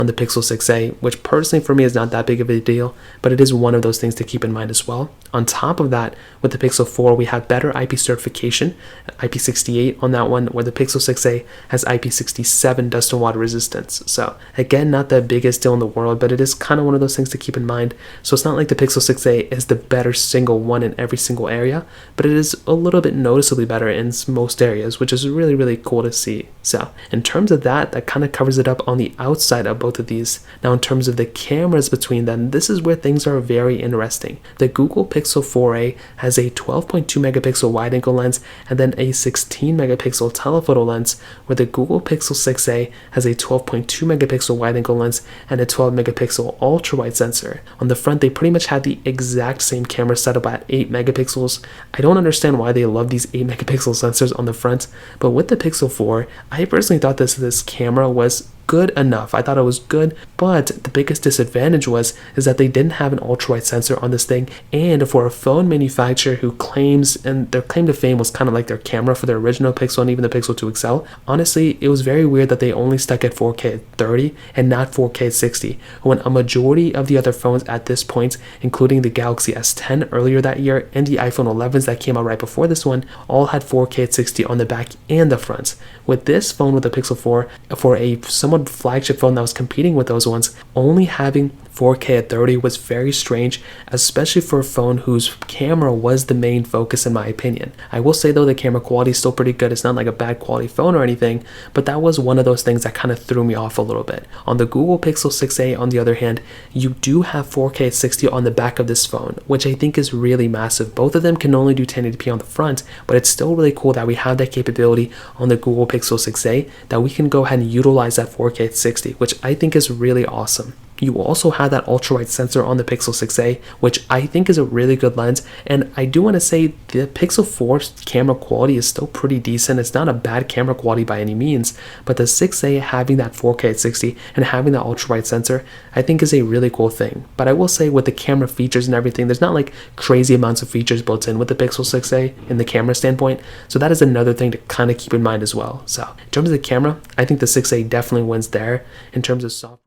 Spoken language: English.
on the Pixel 6a, which personally for me is not that big of a deal, but it is one of those things to keep in mind as well. On top of that, with the Pixel 4, we have better IP certification, IP68 on that one, where the Pixel 6a has IP67 dust and water resistance. So again, not the biggest deal in the world, but it is kind of one of those things to keep in mind. So it's not like the Pixel 6a is the better single one in every single area, but it is a little bit noticeably better in most areas, which is really, really cool to see. So in terms of that kind of covers it up on the outside of both of these. Now in terms of the cameras between them, this is where things are very interesting. The Google Pixel 4a has a 12.2 megapixel wide angle lens and then a 16 megapixel telephoto lens, where the Google Pixel 6a has a 12.2 megapixel wide angle lens and a 12 megapixel ultra wide sensor. On the front, they pretty much had the exact same camera setup at 8 megapixels. I don't understand why they love these 8 megapixel sensors on the front, but with the Pixel 4, I personally thought this camera was good enough. I thought it was good, but the biggest disadvantage is that they didn't have an ultra wide sensor on this thing, and for a phone manufacturer who claims, and their claim to fame was kind of like their camera for their original Pixel and even the Pixel 2 XL, honestly, it was very weird that they only stuck at 4K at 30 and not 4K at 60, when a majority of the other phones at this point, including the Galaxy S10 earlier that year and the iPhone 11s that came out right before this one, all had 4K at 60 on the back and the front. With this phone, with the Pixel 4, for a somewhat flagship phone that was competing with those ones, only having 4K at 30 was very strange, especially for a phone whose camera was the main focus in my opinion. I will say though, the camera quality is still pretty good. It's not like a bad quality phone or anything, but that was one of those things that kind of threw me off a little bit. On the Google Pixel 6a, on the other hand, you do have 4K at 60 on the back of this phone, which I think is really massive. Both of them can only do 1080p on the front, but it's still really cool that we have that capability on the Google Pixel 6a, that we can go ahead and utilize that 4K at 60, which I think is really awesome. You also have that ultra wide sensor on the Pixel 6a, which I think is a really good lens, and I do want to say the Pixel 4's camera quality is still pretty decent. It's not a bad camera quality by any means, but the 6a having that 4K at 60 and having that ultra wide sensor, I think is a really cool thing. But I will say, with the camera features and everything, there's not like crazy amounts of features built in with the Pixel 6a in the camera standpoint, so that is another thing to kind of keep in mind as well. So in terms of the camera, I think the 6a definitely wins there. In terms of software,